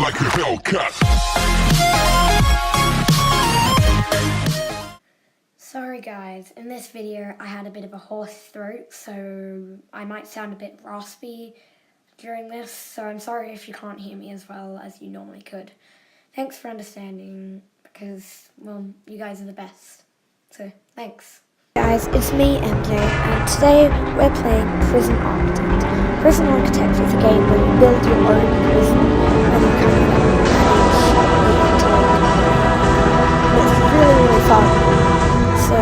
like a Hellcat. Sorry guys, in this video I had a bit of a hoarse throat, so I might sound a bit raspy during this, so I'm sorry if you can't hear me as well as you normally could. Thanks for understanding, because, well, you guys are the best. So, thanks. Guys, it's me, MJ, and today we're playing Prison Architect. Prison Architect is a game where you build your own prison, and you kind of manage the intake. It's really fun. So,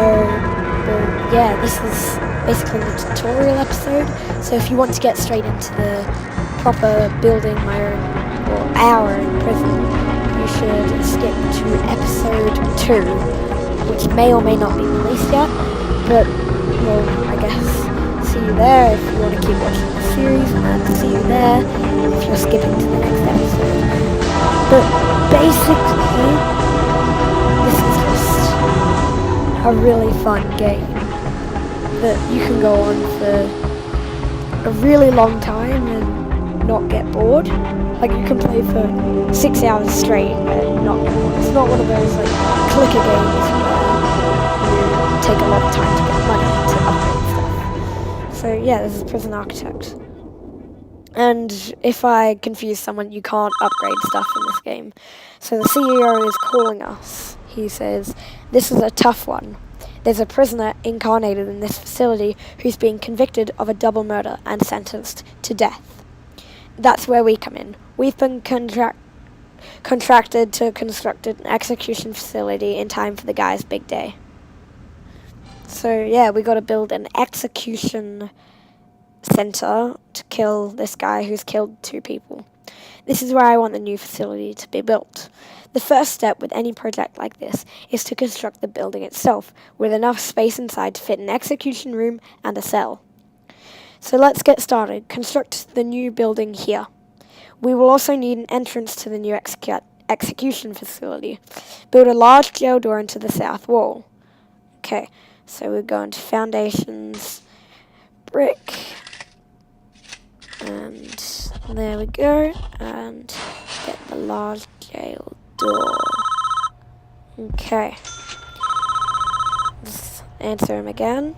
yeah, this is basically the tutorial episode. So if you want to get straight into the proper building my own, or our own prison, you should skip to episode 2, which may or may not be released yet. But, well, I guess see you there if you want to keep watching the series, and see you there if you're skipping to the next episode. But basically, this is just a really fun game that you can go on for a really long time and not get bored. Like, you can play for 6 hours straight and not get bored. It's not one of those like clicker games where you take a lot of time to get money to upgrade stuff. So yeah, this is Prison Architect. And if I confuse someone, you can't upgrade stuff in this game. So the CEO is calling us. He says, "This is a tough one. There's a prisoner incarnated in this facility who's been convicted of a double murder and sentenced to death." That's where we come in. We've been contracted to construct an execution facility in time for the guy's big day. So yeah, we got to build an execution center to kill this guy who's killed 2 people. This is where I want the new facility to be built. The first step with any project like this is to construct the building itself, with enough space inside to fit an execution room and a cell. So let's get started. Construct the new building here. We will also need an entrance to the new execution facility. Build a large jail door into the south wall. Okay, so we're going to foundations, brick, and there we go, and get the large jail door. Okay. Let's answer him again.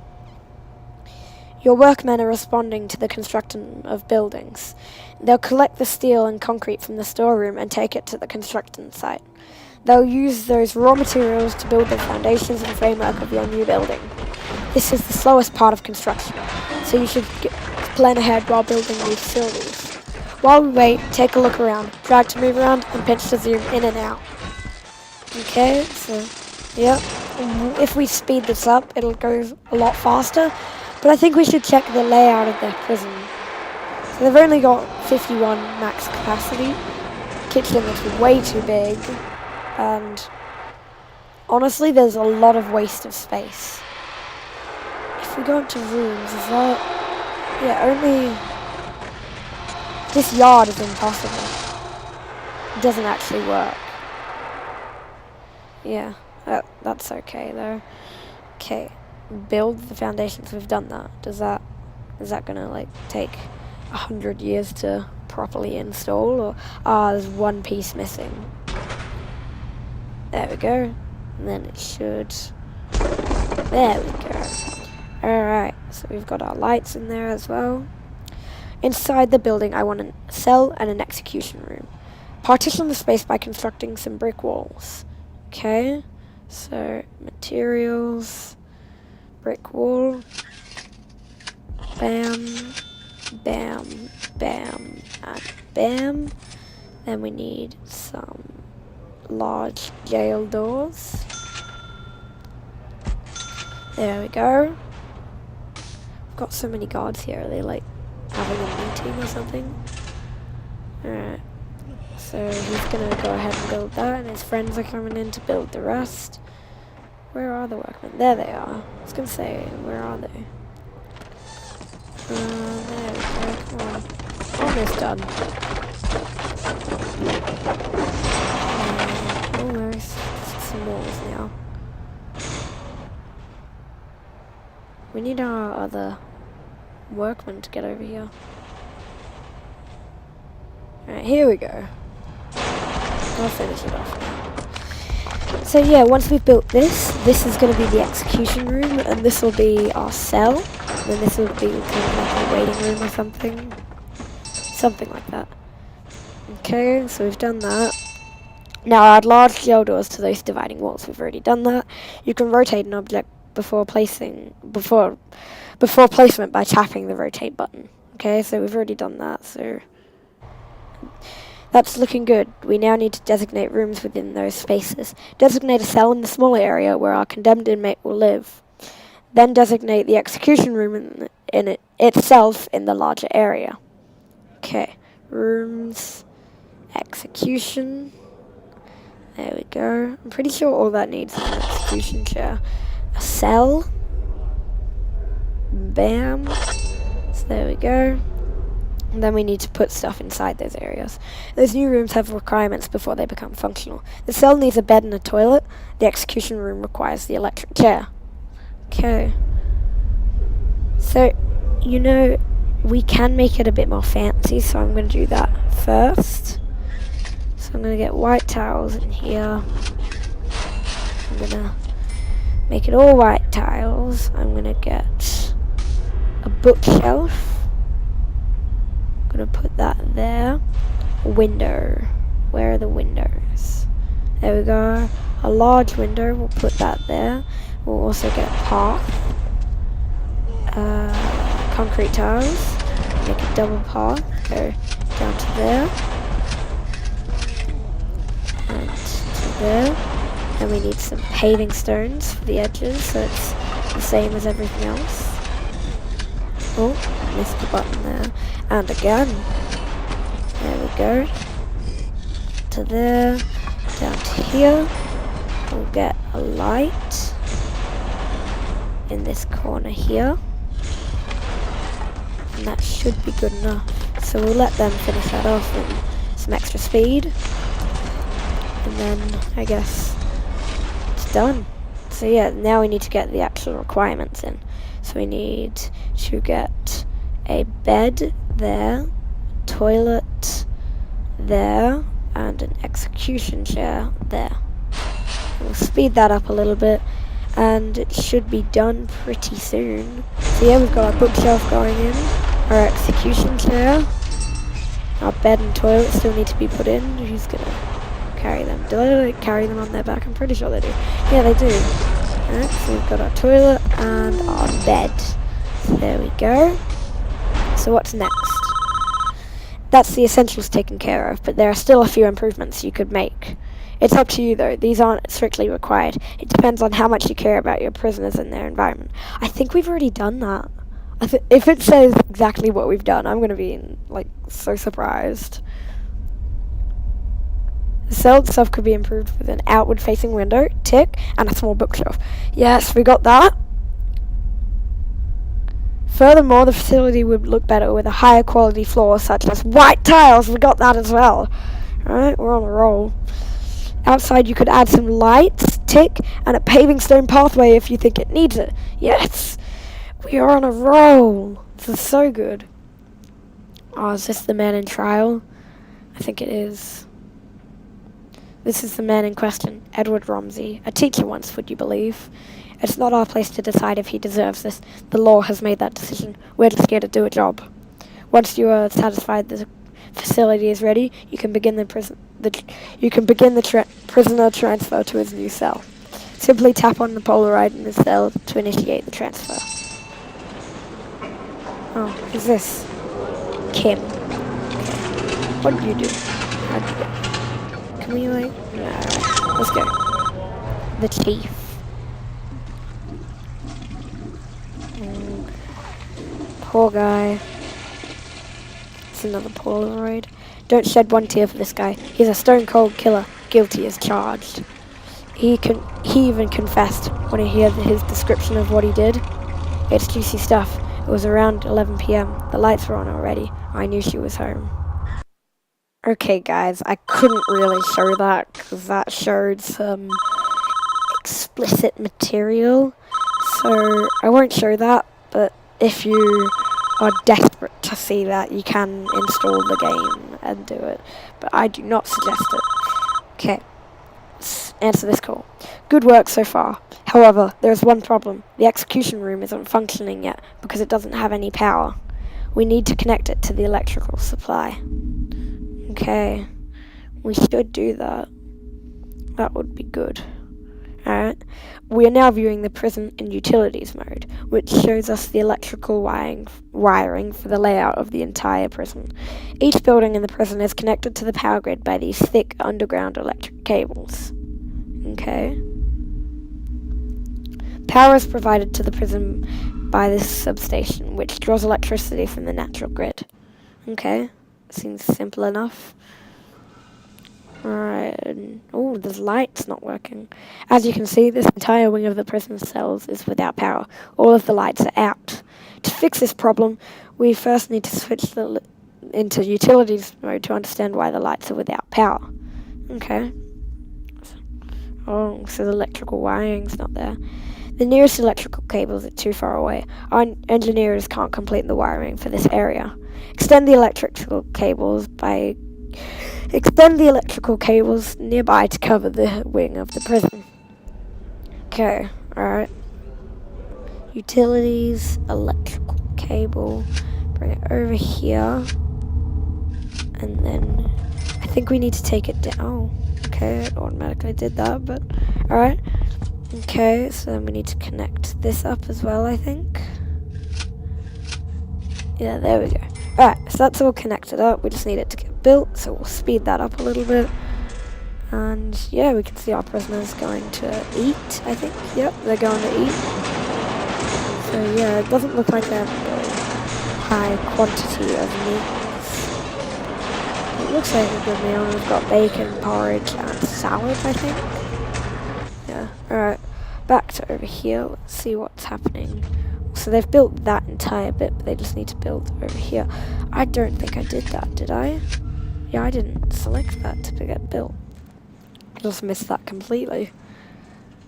Your workmen are responding to the construction of buildings. They'll collect the steel and concrete from the storeroom and take it to the construction site. They'll use those raw materials to build the foundations and framework of your new building. This is the slowest part of construction, so you should plan ahead while building new facilities. While we wait, take a look around, drag to move around, and pinch to zoom in and out. Okay, so, yeah, if we speed this up, it'll go a lot faster, but I think we should check the layout of their prison. So they've only got 51 max capacity. Kitchen looks way too big, and honestly, there's a lot of waste of space. If we go into rooms, is that... yeah, only... this yard is impossible. It doesn't actually work. Yeah, that's okay though. Okay, build the foundations. We've done that. Is that gonna like take 100 years to properly install, or there's one piece missing. There we go. And then it should. There we go. Alright, so we've got our lights in there as well. Inside the building, I want a cell and an execution room. Partition the space by constructing some brick walls. Okay, so materials, brick wall, bam, bam, bam, and bam. Then we need some large jail doors. There we go. I've got so many guards here. Are they like having a meeting or something? Alright. So he's gonna go ahead and build that, and his friends are coming in to build the rest. Where are the workmen? There they are. I was gonna say, where are they? There we go. Come on. Almost done. Almost. Just some walls now. We need our other workmen to get over here. Alright, here we go. I'll finish it off now. So yeah, once we've built this, this is going to be the execution room, and this will be our cell. And then this will be kind of like a waiting room or something. Something like that. Okay, so we've done that. Now add large gel doors to those dividing walls. We've already done that. You can rotate an object before placement by tapping the rotate button. Okay, so we've already done that, so that's looking good. We now need to designate rooms within those spaces. Designate a cell in the smaller area where our condemned inmate will live. Then designate the execution room in it itself in the larger area. Okay, rooms, execution. There we go. I'm pretty sure all that needs is an execution chair. A cell. Bam. So there we go. And then we need to put stuff inside those areas. Those new rooms have requirements before they become functional. The cell needs a bed and a toilet. The execution room requires the electric chair. Okay. So, you know, we can make it a bit more fancy, so I'm going to do that first. So I'm going to get white tiles in here. I'm going to make it all white tiles. I'm going to get a bookshelf. I'm going to put that there. Window. Where are the windows? There we go. A large window. We'll put that there. We'll also get a path. Concrete tiles. Make a double path. Go down to there. And to there. And we need some paving stones for the edges, so it's the same as everything else. Oh, missed the button there. And again. There we go. To there. Down to here. We'll get a light in this corner here. And that should be good enough. So we'll let them finish that off with some extra speed. And then, I guess, it's done. So yeah, now we need to get the actual requirements in. So we need to get a bed there, toilet there, and an execution chair there. We'll speed that up a little bit, and it should be done pretty soon. So yeah, we've got our bookshelf going in, our execution chair, our bed and toilet still need to be put in. Who's gonna carry them? Do they carry them on their back? I'm pretty sure they do. Yeah, they do. Alright, so we've got our toilet and our bed. So there we go. So what's next? That's the essentials taken care of, but there are still a few improvements you could make. It's up to you though, these aren't strictly required. It depends on how much you care about your prisoners and their environment. I think we've already done that. If it says exactly what we've done, I'm going to be, so surprised. The cell itself could be improved with an outward-facing window, tick, and a small bookshelf. Yes, we got that. Furthermore, the facility would look better with a higher quality floor, such as white tiles. We got that as well. Alright, we're on a roll. Outside, you could add some lights, tick, and a paving stone pathway if you think it needs it. Yes, we are on a roll. This is so good. Oh, is this the man in trial? I think it is. This is the man in question, Edward Romsey, a teacher once, would you believe? It's not our place to decide if he deserves this. The law has made that decision. We're just here to do a job. Once you are satisfied the facility is ready, you can begin the prisoner transfer to his new cell. Simply tap on the Polaroid in his cell to initiate the transfer. Oh, who's this? Kim. What did you do? How'd you get? Can we no, let's go. The chief. Poor guy. It's another Polaroid. Don't shed one tear for this guy. He's a stone cold killer, guilty as charged. He even confessed when he heard his description of what he did. It's juicy stuff. It was around 11 p.m. The lights were on already. I knew she was home. Okay guys, I couldn't really show that because that showed some explicit material. So I won't show that, but if you are desperate to see that, you can install the game and do it. But I do not suggest it. Okay, let's answer this call. Good work so far. However, there is one problem. The execution room isn't functioning yet because it doesn't have any power. We need to connect it to the electrical supply. Okay, we should do that. That would be good. Alright, we are now viewing the prison in utilities mode, which shows us the electrical wiring for the layout of the entire prison. Each building in the prison is connected to the power grid by these thick underground electric cables. Okay. Power is provided to the prison by this substation, which draws electricity from the natural grid. Okay, seems simple enough. Alright, oh, the light's not working. As you can see, this entire wing of the prison cells is without power. All of the lights are out. To fix this problem, we first need to switch into utilities mode to understand why the lights are without power. Okay. Oh, so the electrical wiring's not there. The nearest electrical cables are too far away. Our engineers can't complete the wiring for this area. Extend the electrical cables nearby to cover the wing of the prison. Okay, alright. Utilities, electrical cable. Bring it over here. And then I think we need to take it down. Oh, okay, it automatically did that, but alright. Okay, so then we need to connect this up as well, I think. Yeah, there we go. Alright, so that's all connected up. We just need it to get built, so we'll speed that up a little bit. And yeah, we can see our prisoners going to eat, I think. Yep, they're going to eat. So yeah, it doesn't look like they have a very high quantity of meats. It looks like a good meal. We've got bacon, porridge, and salad, I think. Yeah, alright. Back to over here. Let's see what's happening. So they've built that entire bit, but they just need to build over here. I don't think I did that, did I? Yeah, I didn't select that to get built. I just missed that completely.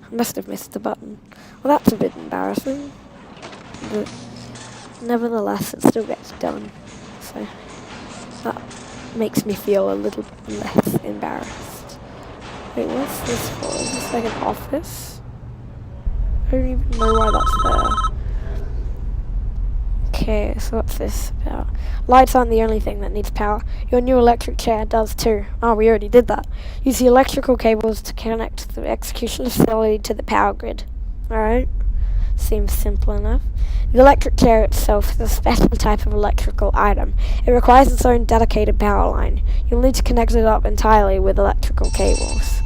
I must have missed the button. Well, that's a bit embarrassing. But nevertheless, it still gets done. So that makes me feel a little less embarrassed. Wait, what's this for? Is this like an office? I don't even know why that's there. Okay, so what's this about? Lights aren't the only thing that needs power. Your new electric chair does too. Oh, we already did that. Use the electrical cables to connect the execution facility to the power grid. Alright, seems simple enough. The electric chair itself is a special type of electrical item. It requires its own dedicated power line. You'll need to connect it up entirely with electrical cables.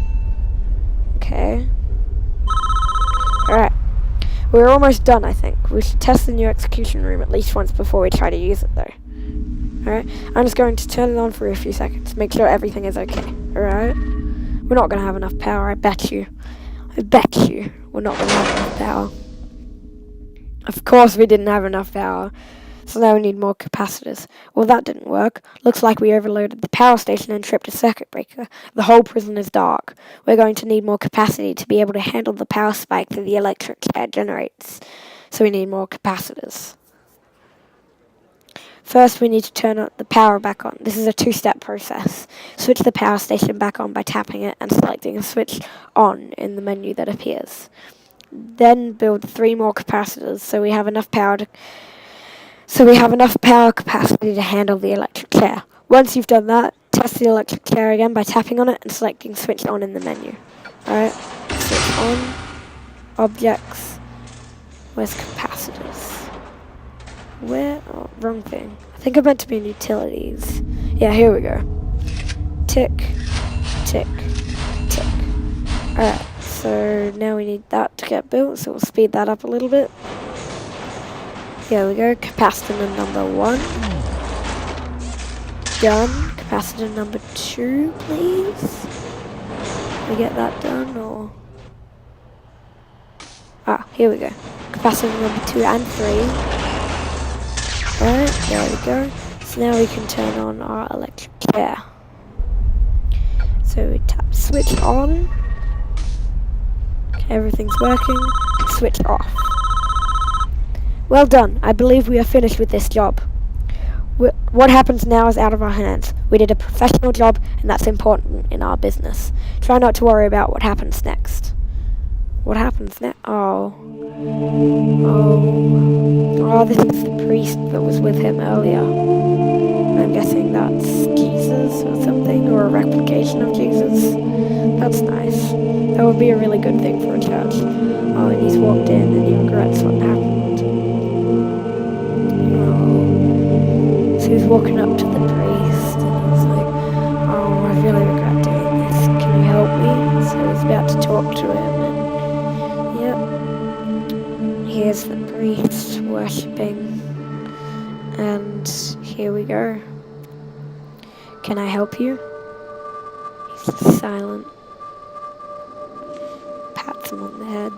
Okay. Alright. We're almost done, I think. We should test the new execution room at least once before we try to use it, though. Alright? I'm just going to turn it on for a few seconds, make sure everything is okay. Alright? We're not going to have enough power, I bet you. I bet you we're not going to have enough power. Of course we didn't have enough power. So now we need more capacitors. Well, that didn't work. Looks like we overloaded the power station and tripped a circuit breaker. The whole prison is dark. We're going to need more capacity to be able to handle the power spike that the electric chair generates. So we need more capacitors. First, we need to turn the power back on. This is a two-step process. Switch the power station back on by tapping it and selecting a switch on in the menu that appears. Then build 3 more capacitors so we have enough power capacity to handle the electric chair. Once you've done that, test the electric chair again by tapping on it and selecting switch on in the menu. Alright, switch on, objects, where's capacitors? Where? Oh, wrong thing. I think I meant to be in utilities. Yeah, here we go. Tick, tick, tick. Alright, so now we need that to get built, so we'll speed that up a little bit. Here we go, capacitor number 1. Done. Capacitor number 2, please. Can we get that done, or? Ah, here we go. Capacitor number 2 and 3. Alright, there we go. So now we can turn on our electric chair. So we tap switch on. Okay, everything's working. Switch off. Well done. I believe we are finished with this job. What happens now is out of our hands. We did a professional job, and that's important in our business. Try not to worry about what happens next. What happens next? Oh, this is the priest that was with him earlier. I'm guessing that's Jesus or something, or a replication of Jesus. That's nice. That would be a really good thing for a church. Oh, and he's walked in and he regrets what happened. Oh. So he's walking up to the priest and he's like, oh, I really regret doing this. Can you help me? So he's about to talk to him and, yep. Here's the priest worshipping. And here we go. Can I help you? He's silent. Pats him on the head.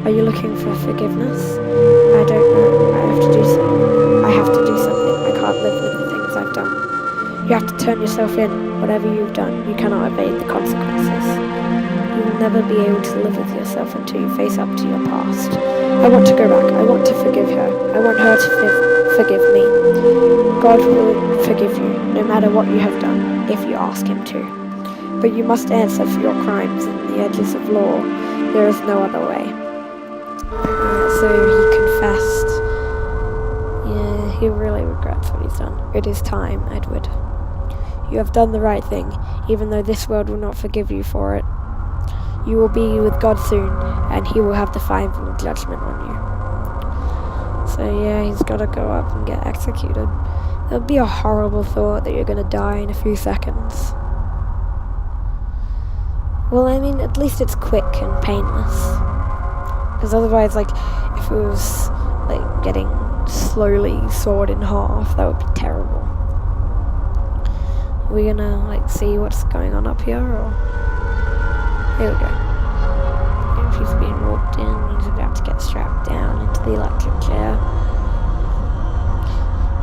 Are you looking for forgiveness? I don't know. I have to do something. I can't live with the things I've done. You have to turn yourself in. Whatever you've done, you cannot evade the consequences. You will never be able to live with yourself until you face up to your past. I want to go back. I want to forgive her. I want her to forgive me. God will forgive you, no matter what you have done, if you ask him to. But you must answer for your crimes in the edges of law. There is no other way. So he confessed. Yeah, he really regrets what he's done. It is time, Edward. You have done the right thing, even though this world will not forgive you for it. You will be with God soon, and he will have the final judgment on you. So yeah, he's got to go up and get executed. That would be a horrible thought that you're going to die in a few seconds. Well, I mean, at least it's quick and painless. Because otherwise, like, if it was, like, getting slowly sawed in half, that would be terrible. Are we gonna, like, see what's going on up here, or? Here we go. And she's being walked in, he's about to get strapped down into the electric chair.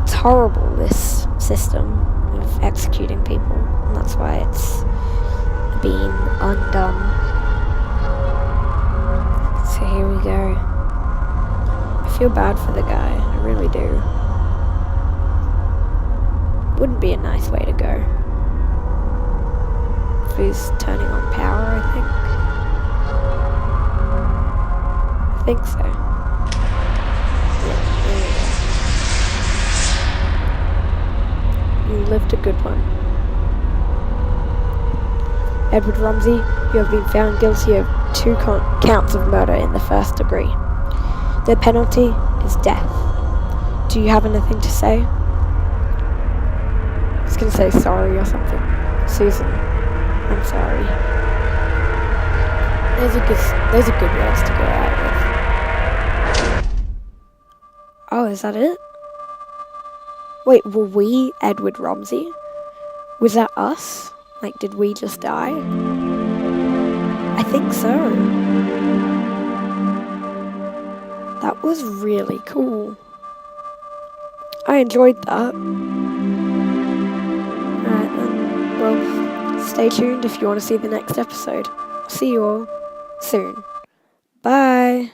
It's horrible, this system of executing people, and that's why it's been undone. So here we go. I feel bad for the guy, I really do. Wouldn't be a nice way to go. If he's turning on power, I think so. Yeah, there we go. You lived a good one. Edward Rumsey, you have been found guilty of 2 counts of murder in the 1st degree. The penalty is death. Do you have anything to say? I was going to say sorry or something. Susan, I'm sorry. Those are good words to go out with. Oh, is that it? Wait, were we Edward Rumsey? Was that us? Like, did we just die? I think so. That was really cool. I enjoyed that. Alright then, well, stay tuned if you want to see the next episode. See you all soon. Bye!